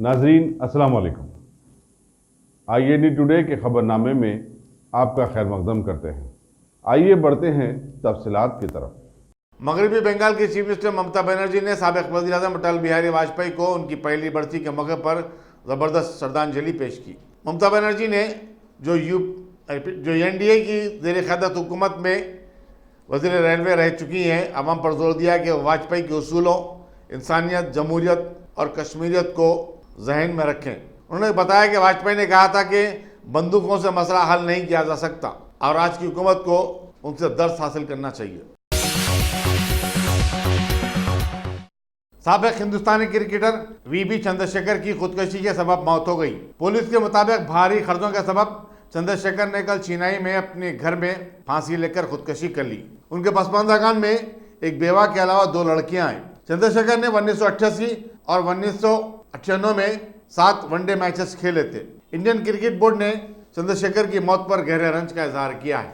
नाजरीन अस्सलाम वालेकुम। IAD टुडे के खबरनामे में आपका खैर मकदम करते हैं। आइए बढ़ते हैं तफसीलात की तरफ। मगरबी बंगाल की चीफ मिनिस्टर ममता बनर्जी ने साबिक वज़ीर-ए-आज़म अटल बिहारी वाजपेयी को उनकी पहली बरसी के मौके पर ज़बरदस्त श्रद्धांजलि पेश की। ममता बनर्जी ने जो NDA की ज़ेर क़यादत हुकूमत में वज़ीर रेलवे रह चुकी हैं, अवाम पर जोर दिया कि वाजपेयी के उसूलों, इंसानियत, जमहूरियत और कश्मीरियत को जहन में रखें। उन्होंने बताया कि वाजपेयी ने कहा था कि बंदूकों से मसला हल नहीं किया जा सकता और आज की हुकूमत को उनसे दर्स हासिल करना चाहिए। साबिक हिंदुस्तानी क्रिकेटर VB चंद्रशेखर की खुदकुशी के सबब मौत हो गई। पुलिस के मुताबिक भारी खर्चों के सबब चंद्रशेखर ने कल चेन्नई में अपने घर में फांसी लेकर खुदकुशी कर ली। उनके पसमानदागान में एक बेवा के अलावा 2 लड़कियां हैं। चंद्रशेखर ने 1988 और 1998 में 7 वनडे मैचेस खेले थे। इंडियन क्रिकेट बोर्ड ने चंद्रशेखर की मौत पर गहरे रंज का इजहार किया है।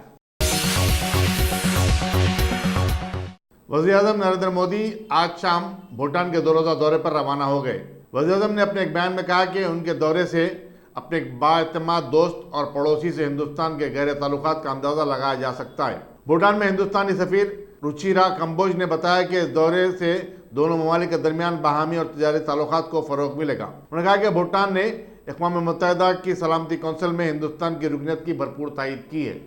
वज़ीर-ए-आज़म नरेंद्र मोदी आज शाम भूटान के 2 रोज़ा दौरे पर रवाना हो गए। वज़ीर-ए-आज़म ने अपने एक बयान में कहा कि उनके दौरे से अपने एक बाएतमाद दोस्त और पड़ोसी से हिंदुस्तान के गहरे ताल्लुकात का अंदाजा लगाया जा सकता है। भूटान में हिंदुस्तानी सफीर रुचिरा कंबोज ने बताया कि इस दौरे से दोनों ममालिक के दरमियान बाहमी और तिजारी ताल्लुकात को फ़रोग़ मिलेगा। उन्होंने कहा कि भूटान ने अक़वाम मुत्तहिदा की सलामती कौंसिल में हिंदुस्तान की रुकनीत की भरपूर तायीद की है।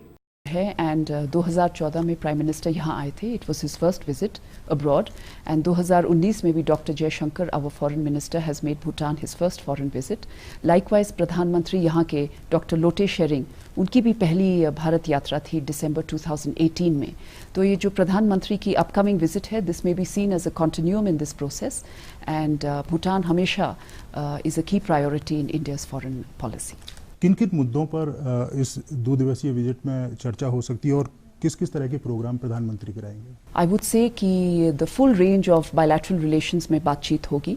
एंड 2014 में प्राइम मिनिस्टर यहाँ आए थे। It was his first visit abroad and 2019 में भी doctor Jaishankar our foreign minister has made Bhutan his first foreign visit. Likewise प्रधानमंत्री यहाँ के डॉक्टर लोटे शेरिंग, उनकी भी पहली भारत यात्रा थी दिसंबर 2018 में। तो ये जो प्रधानमंत्री की अपकमिंग विजिट है, this may be seen as a continuum in this process and Bhutan हमेशा is a key priority in India's foreign policy. किन किन मुद्दों पर इस 2 दिवसीय विजिट में चर्चा हो सकती है और किस किस तरह के प्रोग्राम प्रधानमंत्री कराएंगे? आई वुड से कि the full range of bilateral relations में बातचीत होगी,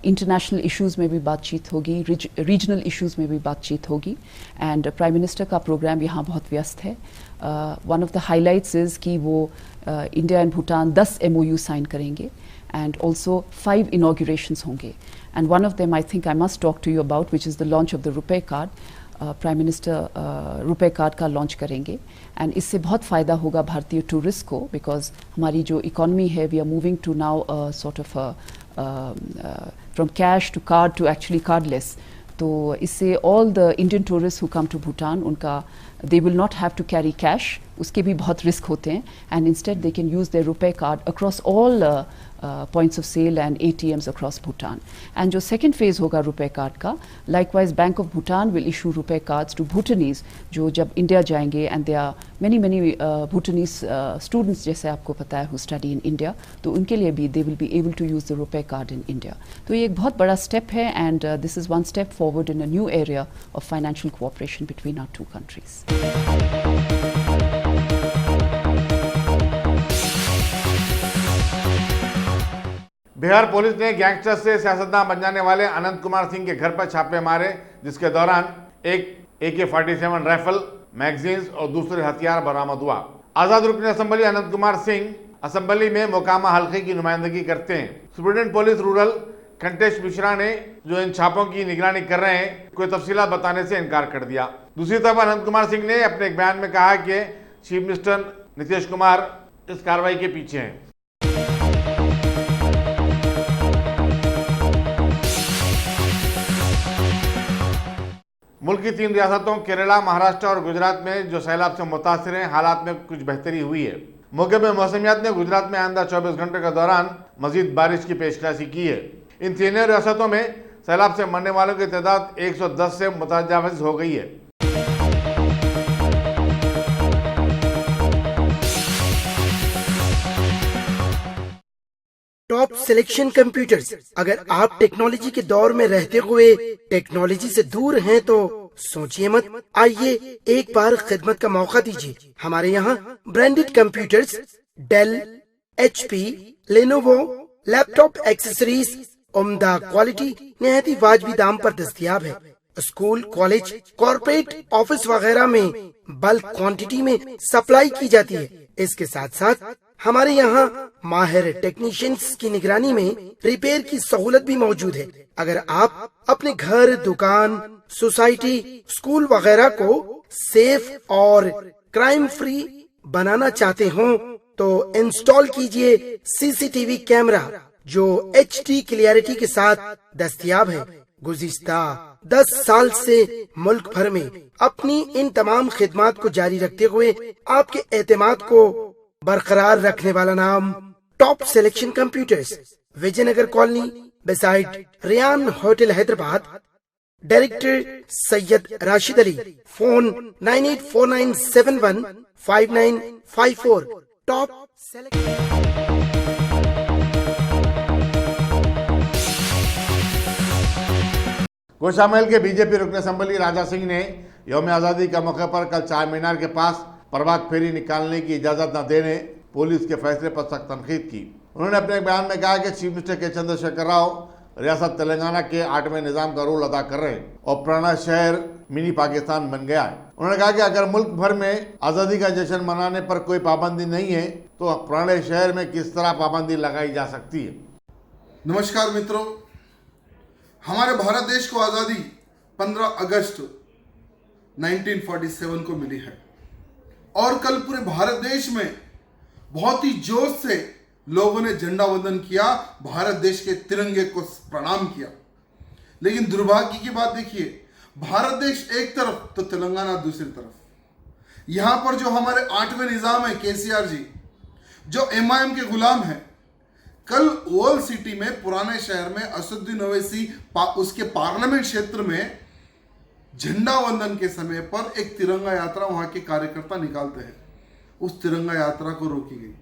इंटरनेशनल इश्यूज़ में भी बातचीत होगी, रीजनल इश्यूज़ में भी बातचीत होगी एंड प्राइम मिनिस्टर का प्रोग्राम यहाँ बहुत व्यस्त है। One of the highlights is कि वो India and Bhutan 10 MOU sign करेंगे and also 5 inaugurations होंगे and one of them I think I must talk to you about, which is the launch of the RuPay card. Prime minister RuPay card का launch करेंगे and इससे बहुत फ़ायदा होगा भारतीय tourist को, बिकॉज हमारी जो इकॉनमी है we are moving to now sort of from cash to card to actually cardless. तो इससे all the Indian tourist who come to Bhutan, उनका they will not have to carry cash, उसके भी बहुत रिस्क होते हैं and instead they can use their RuPay card across all points of sale and ATMs across Bhutan. And जो second phase होगा RuPay card का, likewise Bank of Bhutan will issue RuPay cards to Bhutanese जो जब India जाएंगे and there are many Bhutanese students जैसे आपको पता है who study in India, तो उनके लिए भी they will be able to use the RuPay card in India. तो ये एक बहुत बड़ा step है and this is one step forward in a new area of financial cooperation between our 2 countries. Bihar police ने गैंगस्टर से सियासतदान बन जाने वाले अनंत कुमार सिंह के घर पर छापे मारे, जिसके दौरान एक AK-47 राइफल, मैगजीन्स और दूसरे हथियार बरामद हुआ। आजाद रुकन असेंबली अनंत कुमार सिंह असेंबली में मोकामा हल्के की नुमाइंदगी करते हैं। सुप्रीडेंट पुलिस रूरल कंटेश मिश्रा ने जो इन छापों की निगरानी कर रहे हैं, कोई तफसीलात बताने से इनकार कर दिया। दूसरी तरफ अनंत कुमार सिंह ने अपने एक बयान में कहा कि चीफ मिनिस्टर नीतीश कुमार इस कार्रवाई के पीछे हैं। मुल्क की 3 रियासतों केरला, महाराष्ट्र और गुजरात में जो सैलाब से मुतासिर हैं, हालात में कुछ बेहतरी हुई है। मौके पर मौसमियात ने गुजरात में आइंदा 24 घंटे के दौरान मजीद बारिश की पेशकशी की है। इन तीनों रियासतों में सैलाब से मरने वालों की तादाद 110 से मुतजाविज़ हो गई है। Top selection computers. अगर आप टेक्नोलॉजी के दौर में रहते हुए टेक्नोलॉजी से दूर हैं तो सोचिए मत, आइए एक बार खिदमत का मौका दीजिए। हमारे यहाँ branded computers, Dell, HP, Lenovo, laptop accessories उम्दा क्वालिटी निहायत ही वाजबी दाम पर दस्तयाब है। स्कूल, कॉलेज, कॉर्पोरेट, ऑफिस वगैरह में बल्क क्वांटिटी में सप्लाई की जाती है। इसके साथ साथ हमारे यहाँ माहिर टेक्नीशियंस की निगरानी में रिपेयर की सहूलत भी मौजूद है। अगर आप अपने घर, दुकान, सोसाइटी, स्कूल वगैरह को सेफ और क्राइम फ्री बनाना चाहते हो तो इंस्टॉल कीजिए सीसीटीवी कैमरा जो HD क्लियरिटी के साथ दस्तयाब है। गुज़िश्ता 10 साल से मुल्क भर में अपनी इन तमाम खिदमात को जारी रखते हुए आपके एतमाद को बरकरार रखने वाला नाम top selection computers, Vijayanagar colony beside Riyan hotel, Hyderabad. Director Syed Rashid Ali. Phone 9849715954। Top Goshamahal के बीजेपी रुकन असम्बली राजा सिंह ने यौम आज़ादी के मौके पर कल चार मीनार के पास प्रभात फेरी निकालने की इजाज़त न देने पुलिस के फैसले पर सख्त तनकीद की। उन्होंने अपने बयान में कहा कि चीफ मिनिस्टर के चंद्रशेखर राव रियासत तेलंगाना के 8वें निज़ाम का रोल अदा कर रहे हैं और पुराना शहर मिनी पाकिस्तान बन गया है। उन्होंने कहा कि अगर मुल्क भर में आज़ादी का जश्न मनाने पर कोई पाबंदी नहीं है तो पुराने शहर में किस तरह पाबंदी लगाई जा सकती है। नमस्कार मित्रों, हमारे भारत देश को आज़ादी 15 अगस्त 1947 को मिली है और कल पूरे भारत देश में बहुत ही जोश से लोगों ने झंडा वंदन किया, भारत देश के तिरंगे को प्रणाम किया। लेकिन दुर्भाग्य की बात देखिए, भारत देश एक तरफ तो तेलंगाना दूसरी तरफ। यहां पर जो हमारे 8वें निजाम है केसीआर जी, जो MIM के गुलाम है, कल ओल्ड सिटी में पुराने शहर में असदुद्दीन ओवैसी उसके पार्लियामेंट क्षेत्र में झंडा वंदन के समय पर एक तिरंगा यात्रा वहां के कार्यकर्ता निकालते हैं। उस तिरंगा यात्रा को रोकी गई।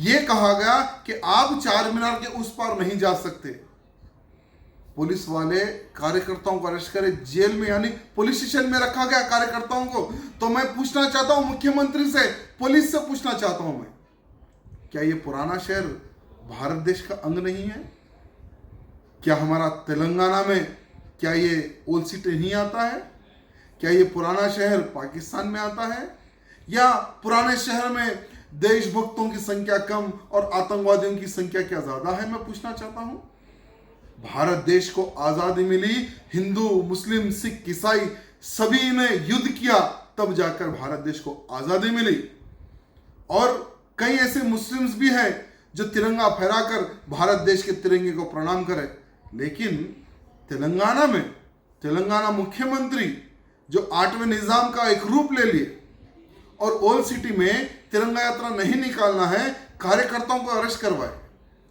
यह कहा गया कि आप चार मीनार के उस पार नहीं जा सकते। पुलिस वाले कार्यकर्ताओं को अरेस्ट करे, जेल में यानी पुलिस स्टेशन में रखा गया कार्यकर्ताओं को। तो मैं पूछना चाहता हूं मुख्यमंत्री से, पुलिस से पूछना चाहता हूं मैं, क्या यह पुराना शहर भारत देश का अंग नहीं है? क्या हमारा तेलंगाना में क्या ये ओल्ड सिटी नहीं आता है? क्या ये पुराना शहर पाकिस्तान में आता है? या पुराने शहर में देशभक्तों की संख्या कम और आतंकवादियों की संख्या क्या ज्यादा है? मैं पूछना चाहता हूं। भारत देश को आजादी मिली, हिंदू, मुस्लिम, सिख, ईसाई सभी ने युद्ध किया, तब जाकर भारत देश को आजादी मिली। और कई ऐसे मुस्लिम्स भी हैं जो तिरंगा फहराकर भारत देश के तिरंगे को प्रणाम करें। लेकिन तेलंगाना में तेलंगाना मुख्यमंत्री जो 8वें निजाम का एक रूप ले लिए और ओल्ड सिटी में तिरंगा यात्रा नहीं निकालना है, कार्यकर्ताओं को अरेस्ट करवाए,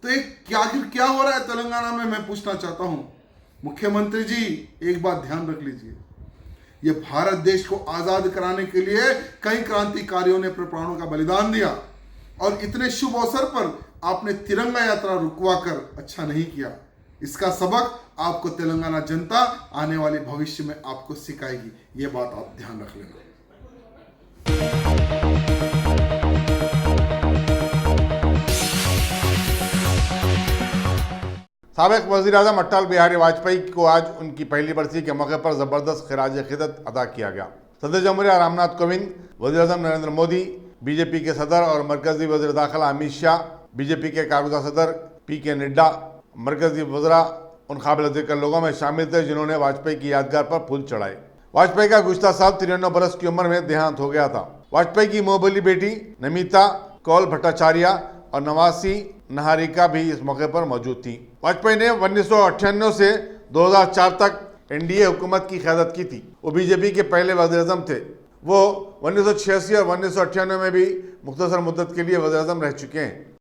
तो एक क्या हो रहा है तेलंगाना में? मैं पूछना चाहता हूं मुख्यमंत्री जी, एक बात ध्यान रख लीजिए, ये भारत देश को आजाद कराने के लिए कई क्रांतिकारियों ने अपने प्राणों का बलिदान दिया और इतने शुभ अवसर पर आपने तिरंगा यात्रा रुकवा कर अच्छा नहीं किया। इसका सबक आपको तेलंगाना जनता आने वाले भविष्य में आपको सिखाएगी। ये बात आप ध्यान रख लेना। साबिक वज़ीर-ए-आज़म अटल बिहारी वाजपेयी को आज उनकी पहली बरसी के मौके पर जबरदस्त खिराज अक़ीदत अदा किया गया। सदर जमहूरिया रामनाथ कोविंद, वज़ीर-ए-आज़म नरेंद्र मोदी, बीजेपी के सदर और मरकजी वज़ीर दाखिला अमित शाह, बीजेपी के कारगुज़ा सदर PK नड्डा, मरकजी वज़रा उन काबिल ज़िक्र लोगों में शामिल थे जिन्होंने वाजपेयी की यादगार पर फूल चढ़ाए। वाजपेयी का गुज़श्ता साल 93 बरस की उम्र में देहांत हो गया था। वाजपेयी की मोहबली बेटी नमिता कौल भट्टाचार्य और नवासी नहारिका भी इस मौके पर मौजूद थी। वाजपेयी ने 1998 से 2004 तक NDA हुकूमत की क़यादत की थी। वो बीजेपी के पहले वज़ीर-ए-आज़म थे। वो 1986 और 1998 में भी मुख्तसर मुद्दत के लिए वज़ीर-ए-आज़म रह चुके हैं।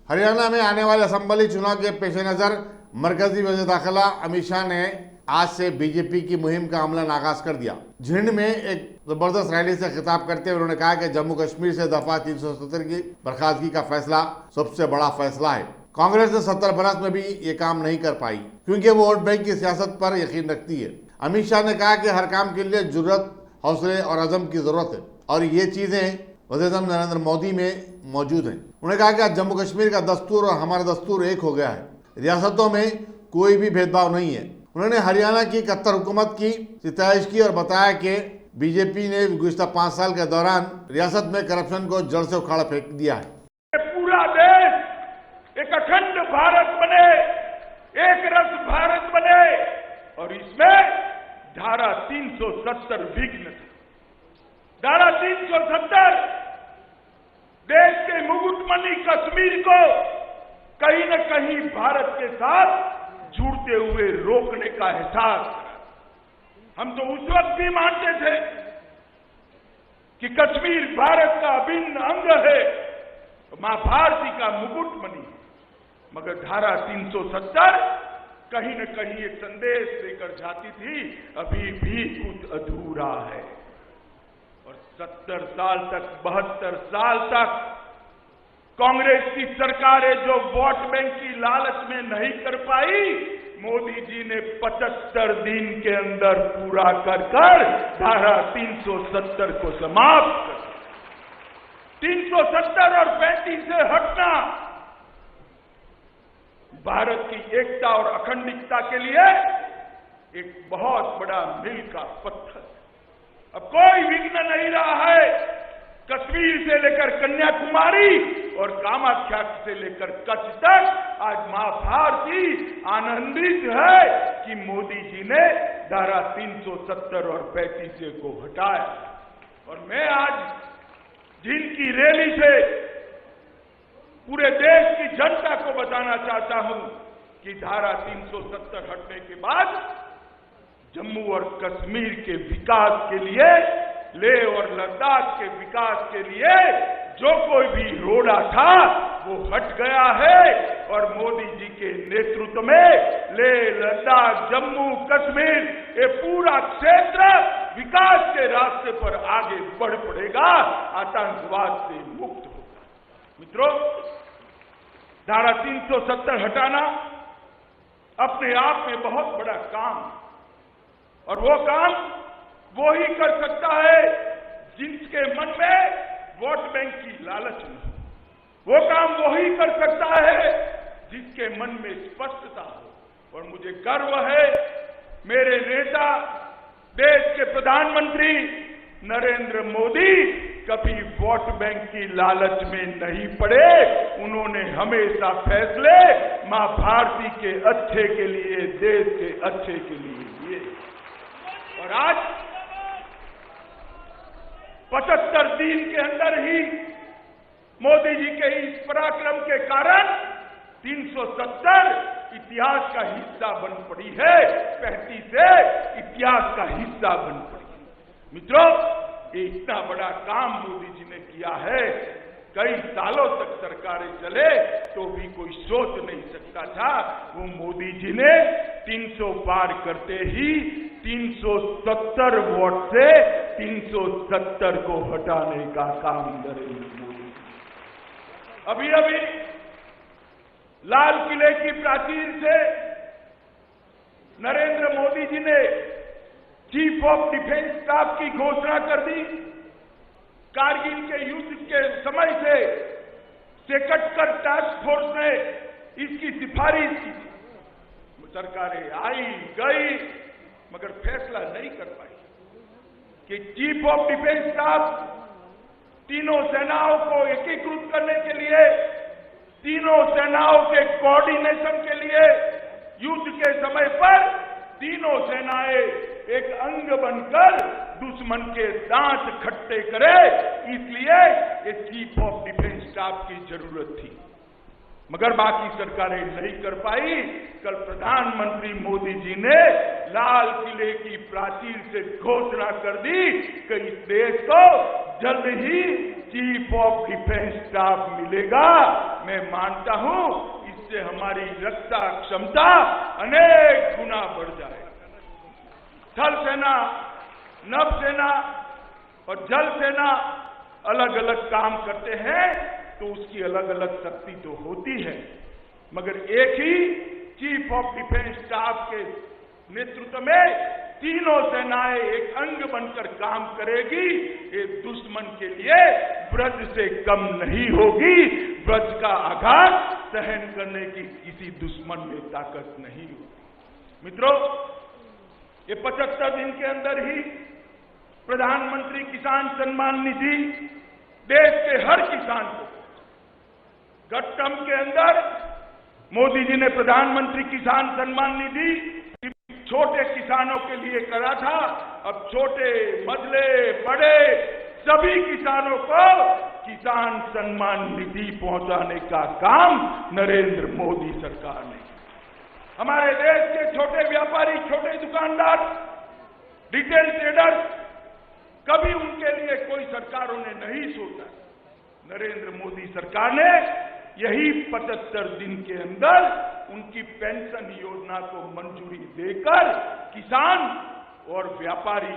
हरियाणा में आने वाले असम्बली चुनाव के पेश नज़र मरकजी वज़ीर दाखिला अमित शाह ने आज से बीजेपी की मुहिम का अमलन आगाज कर दिया। झिंड में एक जबरदस्त रैली से खिताब करते हुए उन्होंने कहा कि जम्मू कश्मीर से दफा 370 की बर्खास्तगी का फैसला सबसे बड़ा फैसला है। कांग्रेस ने 70 बरस में भी ये काम नहीं कर पाई क्योंकि वो वोट बैंक की सियासत पर यकीन रखती है। अमित शाह ने कहा कि हर काम के लिए जुर्रत, हौसले और अज़म की जरूरत है और ये चीजें वज़ीर-ए-आज़म नरेंद्र मोदी में मौजूद हैं। उन्होंने कहा कि आज जम्मू कश्मीर का दस्तूर और हमारा दस्तूर एक हो गया है। रियासतों में कोई भी भेदभाव नहीं है। उन्होंने हरियाणा की 71 हुकूमत की सिताइश की और बताया कि बीजेपी ने गुज़िश्ता 5 साल के दौरान रियासत में करप्शन को जड़ से उखाड़ फेंक दिया है। पूरा देश एक अखंड भारत बने, एक रस भारत बने, और इसमें धारा 370 विघ्न था। धारा 370 देश के मुकुटमणि कश्मीर को कहीं न कहीं भारत के साथ जुड़ते हुए रोकने का एहसास। हम तो उस वक्त भी मानते थे कि कश्मीर भारत का अभिन्न अंग है, मां भारती का मुकुटमणि, मगर धारा 370 कहीं न कहीं एक संदेश देकर जाती थी, अभी भी कुछ अधूरा है। और 70 साल तक, 72 साल तक कांग्रेस की सरकारें जो वोट बैंक की लालच में नहीं कर पाई, मोदी जी ने 75 दिन के अंदर पूरा कर धारा 370 को समाप्त कर। 370 और 35 से हटना भारत की एकता और अखंडता के लिए एक बहुत बड़ा मील का पत्थर। अब कोई विघ्न नहीं रहा है। कश्मीर से लेकर कन्याकुमारी और कामाख्या से लेकर कच्छ तक आज मां भारती आनंदित है कि मोदी जी ने धारा 370 और 35 को हटाया। और मैं आज जिनकी रैली से पूरे देश की जनता को बताना चाहता हूं कि धारा 370 हटने के बाद जम्मू और कश्मीर के विकास के लिए, लेह और लद्दाख के विकास के लिए जो कोई भी रोड़ा था वो हट गया है। और मोदी जी के नेतृत्व में लेह, लद्दाख, जम्मू, कश्मीर, ये पूरा क्षेत्र विकास के रास्ते पर आगे बढ़ पड़ेगा, आतंकवाद से मुक्त होगा। मित्रों, धारा 370 हटाना अपने आप में बहुत बड़ा काम, और वो काम वो ही कर सकता है जिनके मन में वोट बैंक की लालच नहीं। वो काम वो ही कर सकता है जिसके मन में स्पष्टता हो। और मुझे गर्व है, मेरे नेता, देश के प्रधानमंत्री नरेंद्र मोदी कभी वोट बैंक की लालच में नहीं पड़े। उन्होंने हमेशा फैसले मां भारती के अच्छे के लिए, देश के अच्छे के लिए लिए। और आज 75 दिन के अंदर ही मोदी जी के इस पराक्रम के कारण 370 इतिहास का हिस्सा बन पड़ी है, 35 से इतिहास का हिस्सा बन पड़ी है। मित्रों, ये इतना बड़ा काम मोदी जी ने किया है। कई सालों तक सरकारें चले तो भी कोई सोच नहीं सकता था। वो मोदी जी ने 300 पार करते ही 370 वोट से 370 को हटाने का काम नरेंद्र मोदी। अभी अभी लाल किले की प्राचीर से नरेंद्र मोदी जी ने चीफ ऑफ डिफेंस स्टाफ की घोषणा कर दी। कारगिल के युद्ध के समय से सेकटकर टास्क फोर्स ने इसकी सिफारिश की थी। सरकारें आई गई मगर फैसला नहीं कर पाई कि चीफ ऑफ डिफेंस स्टाफ तीनों सेनाओं को एकीकृत करने के लिए, तीनों सेनाओं के कोऑर्डिनेशन के लिए, युद्ध के समय पर तीनों सेनाएं एक अंग बनकर दुश्मन के दांत खट्टे करे, इसलिए ये चीफ ऑफ डिफेंस स्टाफ की जरूरत थी। मगर बाकी सरकारें नहीं कर पाई। कल प्रधानमंत्री मोदी जी ने लाल किले की प्राचीर से घोषणा कर दी कि इस देश को जल्द ही चीफ ऑफ डिफेंस स्टाफ मिलेगा। मैं मानता हूं इससे हमारी रक्षा क्षमता अनेक गुना बढ़ जाएगी। थल सेना, नभ सेना और जल सेना अलग अलग काम करते हैं तो उसकी अलग अलग शक्ति तो होती है, मगर एक ही चीफ ऑफ डिफेंस स्टाफ के नेतृत्व में तीनों सेनाएं एक अंग बनकर काम करेगी। ये दुश्मन के लिए ब्रज से कम नहीं होगी। ब्रज का आघात सहन करने की किसी दुश्मन में ताकत नहीं होगी। मित्रों, ये 75 दिन के अंदर ही प्रधानमंत्री किसान सम्मान निधि देश के हर किसान को गट्टम के अंदर मोदी जी ने प्रधानमंत्री किसान सम्मान निधि छोटे किसानों के लिए करा था। अब छोटे, मझले, बड़े सभी किसानों को किसान सम्मान निधि पहुंचाने का काम नरेंद्र मोदी सरकार ने। हमारे देश के छोटे व्यापारी, छोटे दुकानदार, रिटेल ट्रेडर्स, कभी उनके लिए कोई सरकारों ने नहीं सोचा। नरेंद्र मोदी सरकार ने यही 75 दिन के अंदर उनकी पेंशन योजना को मंजूरी देकर किसान और व्यापारी,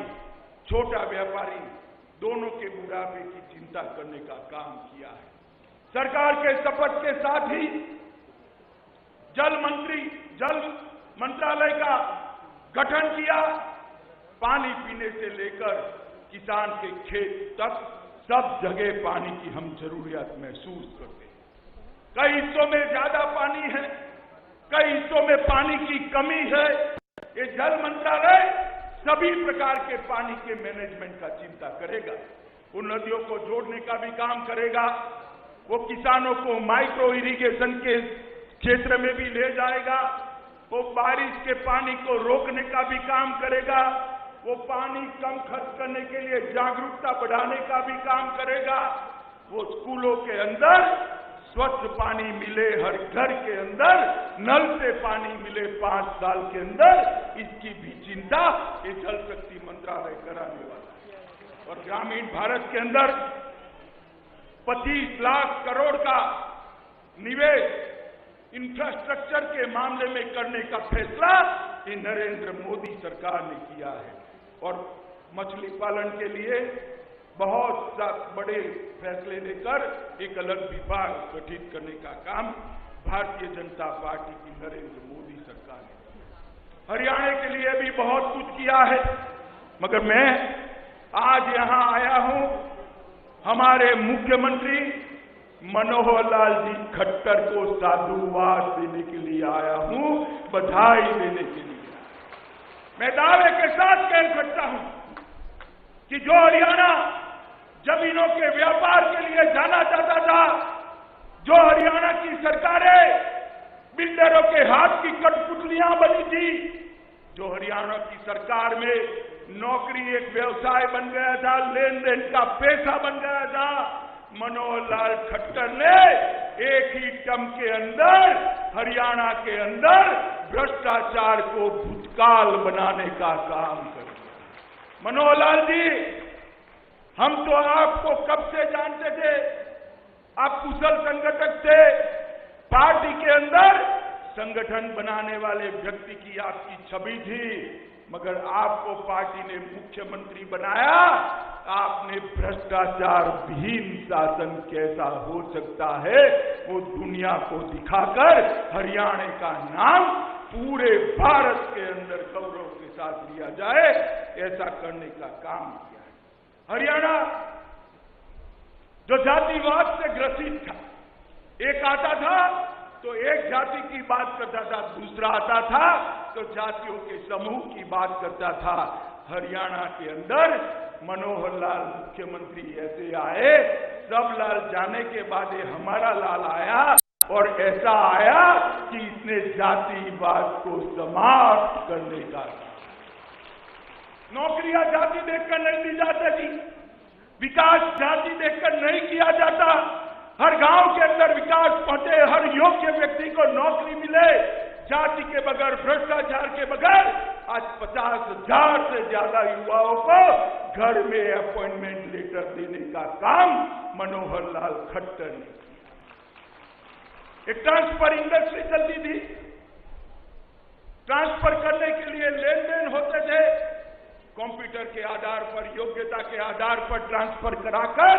छोटा व्यापारी दोनों के बुढ़ापे की चिंता करने का काम किया है। सरकार के शपथ के साथ ही जल मंत्रालय का गठन किया। पानी पीने से लेकर किसान के खेत तक सब जगह पानी की हम जरूरियात महसूस करते हैं। कई हिस्सों में ज्यादा पानी है, कई हिस्सों में पानी की कमी है। ये जल मंत्रालय सभी प्रकार के पानी के मैनेजमेंट का चिंता करेगा। वो नदियों को जोड़ने का भी काम करेगा। वो किसानों को माइक्रो इरिगेशन के क्षेत्र में भी ले जाएगा। वो बारिश के पानी को रोकने का भी काम करेगा। वो पानी कम खर्च करने के लिए जागरूकता बढ़ाने का भी काम करेगा। वो स्कूलों के अंदर स्वच्छ पानी मिले, हर घर के अंदर नल से पानी मिले 5 साल के अंदर, इसकी भी चिंता ये जल शक्ति मंत्रालय कराने वाला है। और ग्रामीण भारत के अंदर 25 लाख करोड़ का निवेश इंफ्रास्ट्रक्चर के मामले में करने का फैसला ये नरेंद्र मोदी सरकार ने किया है। और मछली पालन के लिए बहुत बड़े फैसले लेकर एक अलग विभाग गठित करने का काम भारतीय जनता पार्टी की नरेंद्र मोदी सरकार ने। हरियाणा के लिए भी बहुत कुछ किया है, मगर मैं आज यहां आया हूं हमारे मुख्यमंत्री मनोहर लाल जी खट्टर को साधुवाद देने के लिए आया हूं, बधाई देने के लिए। मैं दावे के साथ कह सकता हूं कि जो हरियाणा जमीनों के व्यापार के लिए जाना चाहता था, जो हरियाणा की सरकारें बिल्डरों के हाथ की कठपुतलियां बनी थी, जो हरियाणा की सरकार में नौकरी एक व्यवसाय बन गया था, लेन देन का पेशा बन गया था, मनोहर लाल खट्टर ने एक ही टर्म के अंदर हरियाणा के अंदर भ्रष्टाचार को भूतकाल बनाने का काम कर दिया। मनोहर लाल जी, हम तो आपको कब से जानते थे, आप कुशल संगठक थे। पार्टी के अंदर संगठन बनाने वाले व्यक्ति की आपकी छवि थी, मगर आपको पार्टी ने मुख्यमंत्री बनाया। आपने भ्रष्टाचार विहीन शासन कैसा हो सकता है वो दुनिया को दिखाकर हरियाणा का नाम पूरे भारत के अंदर गौरव के साथ लिया जाए, ऐसा करने का काम किया है। हरियाणा जो जातिवाद से ग्रसित था, एक आता था तो एक जाति की बात करता था, दूसरा आता था तो जातियों के समूह की बात करता था। हरियाणा के अंदर मनोहर लाल मुख्यमंत्री ऐसे आए, सब लाल जाने के बाद हमारा लाल आया और ऐसा आया कि इसने जातिवाद को समाप्त करने का। नौकरियां जाति देखकर नहीं दी जाती थी, विकास जाति देखकर नहीं किया जाता। हर गांव के अंदर विकास पहुंचे, हर योग्य व्यक्ति को नौकरी मिले, जाति के बगैर, भ्रष्टाचार के बगैर। आज 50,000 से ज्यादा युवाओं को घर में अपॉइंटमेंट लेटर देने का काम मनोहर लाल खट्टर ने किया। एक ट्रांसफर इंडस्ट्री चलती थी, ट्रांसफर करने के लिए लेन देन होते थे, कंप्यूटर के आधार पर, योग्यता के आधार पर ट्रांसफर कराकर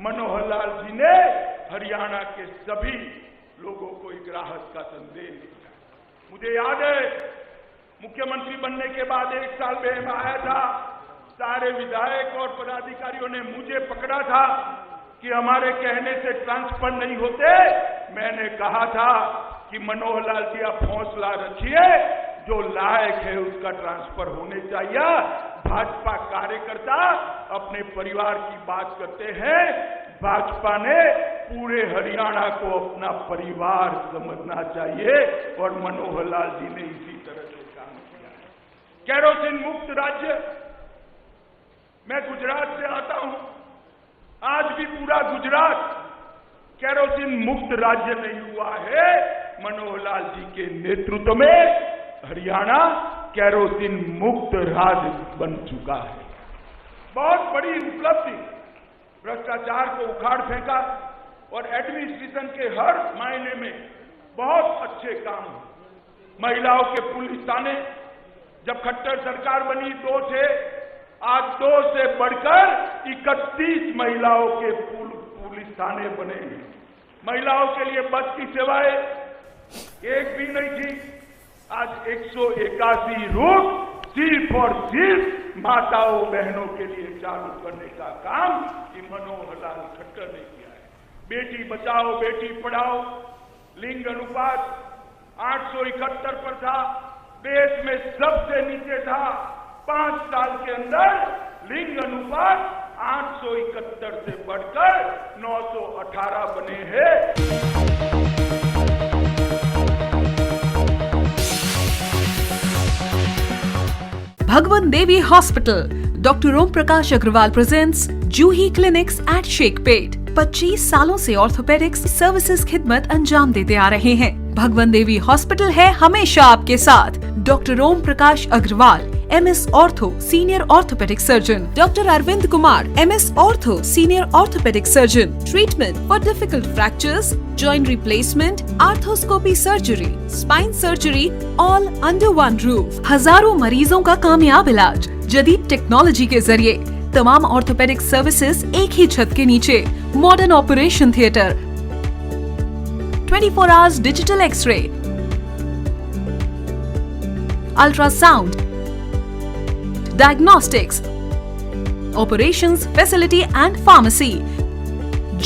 मनोहर लाल जी ने हरियाणा के सभी लोगों को एक राहत का संदेश दिया। मुझे याद है मुख्यमंत्री बनने के बाद 1 साल में मैं आया था, सारे विधायक और पदाधिकारियों ने मुझे पकड़ा था कि हमारे कहने से ट्रांसफर नहीं होते। मैंने कहा था कि मनोहर लाल जी आप हौसला रखिए, जो लायक है उसका ट्रांसफर होने चाहिए। भाजपा कार्यकर्ता अपने परिवार की बात करते हैं, भाजपा ने पूरे हरियाणा को अपना परिवार समझना चाहिए और मनोहर लाल जी ने इसी तरह से काम किया है। केरोसिन मुक्त राज्य, मैं गुजरात से आता हूं, आज भी पूरा गुजरात केरोसिन मुक्त राज्य नहीं हुआ है। मनोहर लाल जी के नेतृत्व में हरियाणा केरोसिन मुक्त राज्य बन चुका है। बहुत बड़ी उपलब्धि, भ्रष्टाचार को उखाड़ फेंका और एडमिनिस्ट्रेशन के हर मायने में बहुत अच्छे काम हुए। महिलाओं के पुलिस थाने, जब खट्टर सरकार बनी 2 थे, आज 2 से बढ़कर 31 महिलाओं के पुलिस थाने बने हैं। महिलाओं के लिए बस की सेवाएं एक भी नहीं थी, आज 181 रूट सिर्फ और सिर्फ माताओं बहनों के लिए चालू करने का काम कि मनोहर लाल खट्टर ने किया है। बेटी बचाओ बेटी पढ़ाओ, लिंग अनुपात 871 पर था, देश में सबसे नीचे था। 5 साल के अंदर लिंग अनुपात 871 से बढ़कर 918 बने हैं। Bhagwan Devi Hospital, Dr. Om Prakash Agrawal presents Juhi Clinics at Shekpet। 25 सालों से ऑर्थोपेडिक्स सर्विसेज खिदमत अंजाम देते आ रहे हैं। भगवान देवी हॉस्पिटल है हमेशा आपके साथ। Doctor Om Prakash Agarwal, MS ortho senior orthopaedic surgeon, doctor Arvind Kumar, MS ortho senior orthopaedic surgeon. Treatment for difficult fractures, joint replacement, arthroscopy surgery, spine surgery, all under one roof. हजारों मरीजों का कामयाब इलाज जदीद टेक्नोलॉजी के जरिए। तमाम ऑर्थोपेडिक सर्विसेज एक ही छत के नीचे। Modern operation theatre, 24 hours digital x-ray, ultrasound, diagnostics, operations facility and pharmacy.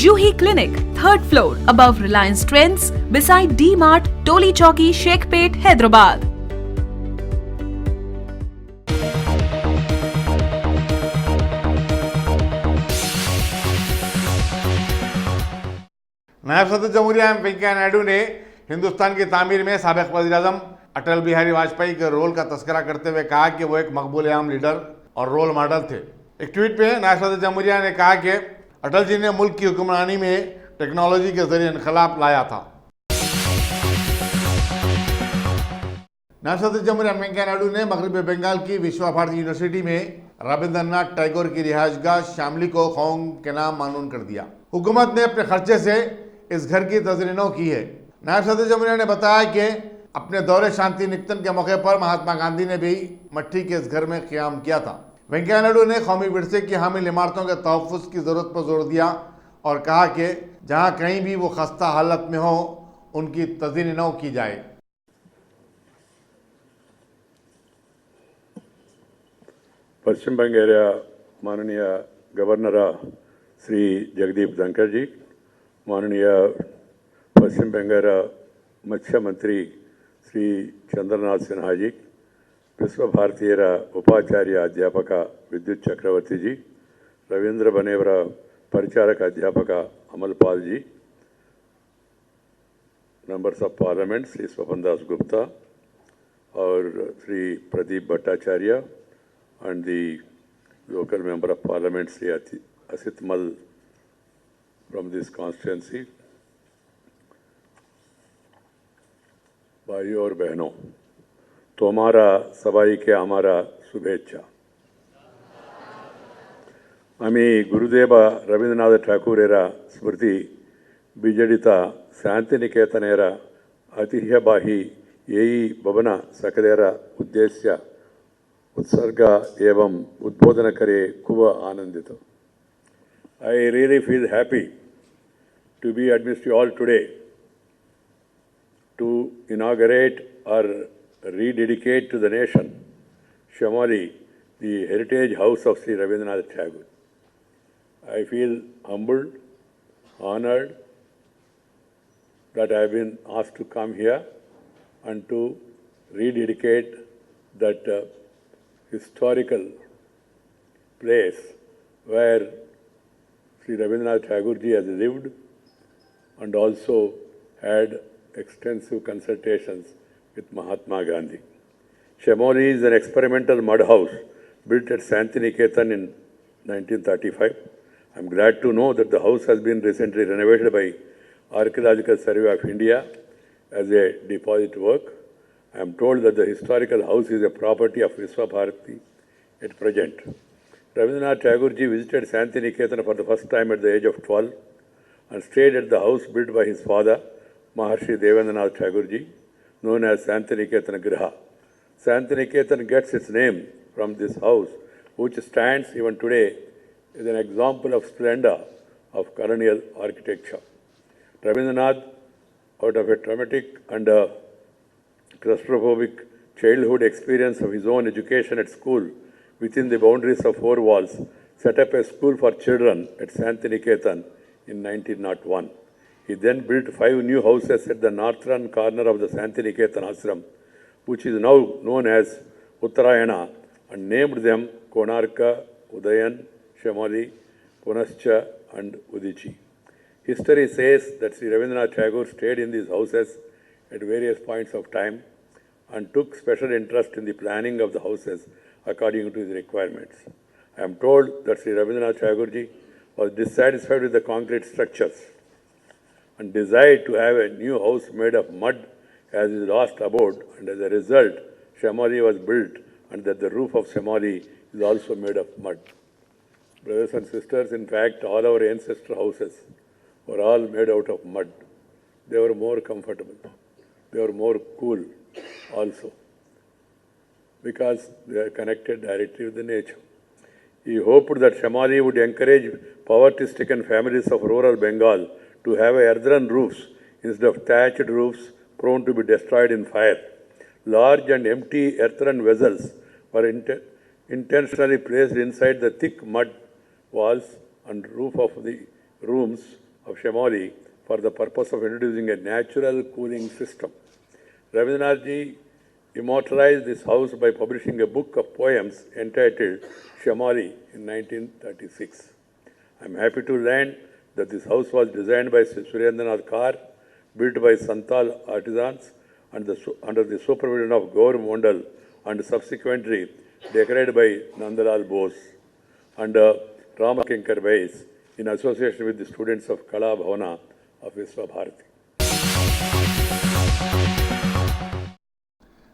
Juhi Clinic, 3rd floor, above Reliance Trends, beside D-Mart, Toli Chowki, Shekpet, Hyderabad. नायब सदर जमहूरिया वेंकैया नायडू ने हिंदुस्तान की तामीर में साबिक वज़ीर-ए-आज़म अटल बिहारी वाजपेयी के रोल का तस्करा करते हुए कहा कि वो एक मकबूल आम लीडर और रोल मॉडल थे। एक ट्वीट पे नायब सदर जमहूरिया ने कहा कि अटल जी ने मुल्क की हुक्मरानी में टेक्नोलॉजी के जरिए इनकलाब लाया था। नायब सदर जमहूरिया वेंकैया नायडू ने मगरबी बंगाल की विश्व भारती यूनिवर्सिटी में रविंद्रनाथ टैगोर की रिहायशगाह शामली को कौम के नाम मानून कर दिया। हुकूमत ने अपने खर्चे से इस घर की तजरीनों की है। नायब सदर जमहूरिया ने बताया कि अपने दौरे शांति निकेतन के मौके पर महात्मा गांधी ने भी मट्टी के इस घर में क़याम किया था। वेंकैया नायडू ने कौमी विरसे की हामिल इमारतों के तहफ़्फ़ुज़ की ज़रूरत पर जोर दिया और कहा कि जहां कहीं भी वो खस्ता हालत में हो उनकी तज़ीन की जाए। पश्चिम बंगाल माननीय गवर्नर श्री जगदीप धनखड़ जी, माननीय पश्चिम बंगाल मत्स्य मंत्री श्री चंद्रनाथ सिन्हा जी, विश्व भारतीय उपाचार्य अध्यापक विद्युत चक्रवर्ती जी, रविंद्र बनेवर परिचारक अध्यापक अमलपाल जी, members of parliament Shri Swapan Das Gupta और Shri Pradeep Bhattacharya and the local member of parliament Shri Asit मल फ्रॉम दिस कॉन्स्टिट्यूंसी। भाइयों और बहनों, तुम्हारा सबाई के हमारा शुभेच्छा। आम्ही गुरुदेव रवींद्रनाथ ठाकूरेर स्मृति बीजडित शांतिनिकेतनेर ऐतिह्यबाही येई भवन सकलेर उद्देश्य उत्सर्ग एवं उद्बोधन करे खूब आनंदित। I really feel happy to be amidst you all today to inaugurate or rededicate to the nation Shamali, the heritage house of Sri Rabindranath Tagore. I feel humbled, honored that I have been asked to come here and to rededicate that historical place where Sri Rabindranath Tagore ji has lived and also had extensive consultations with Mahatma Gandhi. Shamoli is an experimental mud house built at Santiniketan in 1935. I am glad to know that the house has been recently renovated by Archaeological Survey of India as a deposit work. I am told that the historical house is a property of Visva Bharati at present. Rabindranath Tagore ji visited Santiniketan for the first time at the age of 12 and stayed at the house built by his father, Maharshi Devendranath Tagore ji, known as Santiniketan Griha. Santiniketan gets its name from this house, which stands even today as an example of splendor of colonial architecture. Rabindranath, out of a traumatic and claustrophobic childhood experience of his own education at school within the boundaries of four walls, set up a school for children at Santiniketan in 1901. He then built 5 new houses at the northern corner of the Santiniketan ashram, which is now known as Uttarayana, and named them Konarka, Udayan, Shamoli, Punascha and Udichi. History says that Sri Rabindranath Tagore stayed in these houses at various points of time and took special interest in the planning of the houses according to his requirements. I am told that Sri Rabindranath Tagore ji was dissatisfied with the concrete structures and desired to have a new house made of mud as his last abode, and as a result, Shamoli was built, and that the roof of Shamoli is also made of mud. Brothers and sisters, in fact, all our ancestor houses were all made out of mud. They were more comfortable. They were more cool also, because they are connected directly with the nature. He hoped that Shamoli would encourage poverty-stricken families of rural Bengal to have earthen roofs instead of thatched roofs prone to be destroyed in fire. Large and empty earthen vessels were intentionally placed inside the thick mud walls and roof of the rooms of Shamoli for the purpose of introducing a natural cooling system. Rabindranath ji immortalized this house by publishing a book of poems entitled Shamoli in 1936. I am happy to learn that this house was designed by Surendranath Kar, built by Santal artisans under the supervision of Gaur Mondal, and subsequently decorated by Nandalal Bose and Ramakinkar Bais in association with the students of Kala Bhavana of Visva Bharati.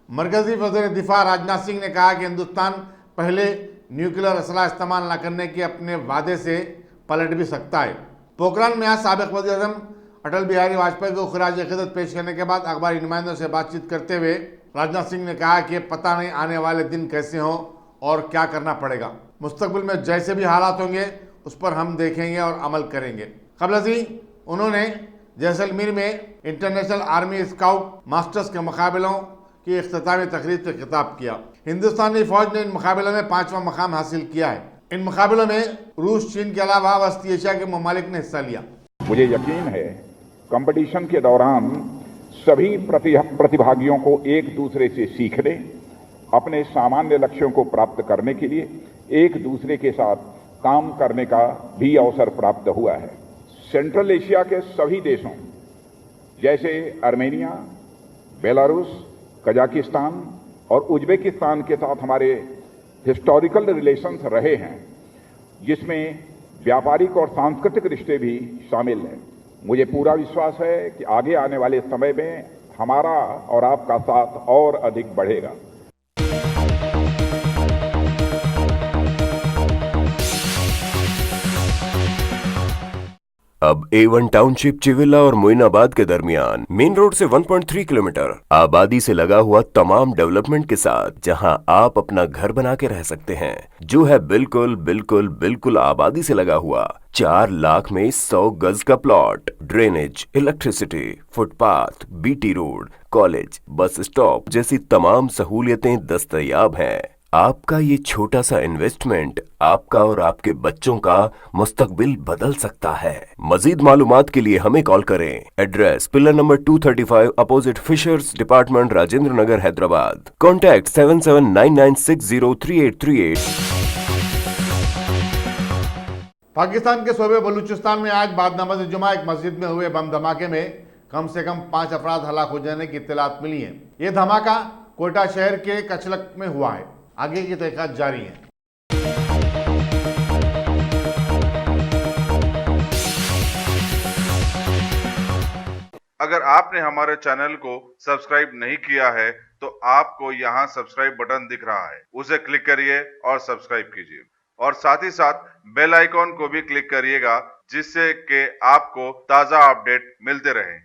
मरकजी वज़ीर दिफा राजनाथ सिंह ने कहा कि हिंदुस्तान पहले nuclear असला इस्तेमाल न करने के अपने वादे से पलट भी सकता है। पोखरान में आज साबिक़ वज़ीर आज़म अटल बिहारी वाजपेयी को खिराज अक़ीदत पेश करने के बाद अखबारी नुमाइंदों से बातचीत करते हुए राजनाथ सिंह ने कहा कि पता नहीं आने वाले दिन कैसे हों और क्या करना पड़ेगा। मुस्तकबिल में जैसे भी हालात होंगे उस पर हम देखेंगे और अमल करेंगे। क़ब्ल अज़ी उन्होंने जैसलमेर में इंटरनेशनल आर्मी स्काउट मास्टर्स के मुकाबलों की इख्तितामी तकरीब से खिताब किया। हिंदुस्तानी फौज ने इन मुकाबलों में 5वां मकाम हासिल किया है। इन मुकाबलों में रूस, चीन के अलावा वस्ती एशिया के ममालिक ने हिस्सा लिया। मुझे यकीन है कंपटीशन के दौरान सभी प्रतिभागियों को एक दूसरे से सीखने, अपने सामान्य लक्ष्यों को प्राप्त करने के लिए एक दूसरे के साथ काम करने का भी अवसर प्राप्त हुआ है। सेंट्रल एशिया के सभी देशों जैसे आर्मेनिया, बेलारूस, कजाकिस्तान और उज्बेकिस्तान के साथ हमारे हिस्टोरिकल रिलेशंस रहे हैं, जिसमें व्यापारिक और सांस्कृतिक रिश्ते भी शामिल हैं। मुझे पूरा विश्वास है कि आगे आने वाले समय में हमारा और आपका साथ और अधिक बढ़ेगा। अब A1 टाउनशिप चिविला और मोइनाबाद के दरमियान मेन रोड से 1.3 किलोमीटर आबादी से लगा हुआ तमाम डेवलपमेंट के साथ जहां आप अपना घर बना के रह सकते हैं, जो है बिल्कुल बिल्कुल बिल्कुल आबादी से लगा हुआ। 4 लाख में 100 गज का plot, drainage, electricity, footpath, BT road, college, bus stop जैसी तमाम सहूलियतें दस्तयाब हैं। आपका ये छोटा सा इन्वेस्टमेंट आपका और आपके बच्चों का मुस्तकबिल बदल सकता है। मजीद मालूमात के लिए हमें कॉल करें। Address pillar number 235 opposite fishers department, Rajendra Nagar, Hyderabad. Contact 7799603838। Pakistan के सूबे बलूचिस्तान में आज बाद नमाज जुमा एक मस्जिद में हुए बम धमाके में कम से कम 5 अफराद हलाक हो जाने की इत्तलात मिली है। ये धमाका कोयटा शहर के कचलक में हुआ है। आगे की तहकीकात जारी है। अगर आपने हमारे चैनल को सब्सक्राइब नहीं किया है तो आपको यहाँ सब्सक्राइब बटन दिख रहा है, उसे क्लिक करिए और सब्सक्राइब कीजिए और साथ ही साथ बेल आइकॉन को भी क्लिक करिएगा जिससे कि आपको ताज़ा अपडेट मिलते रहें।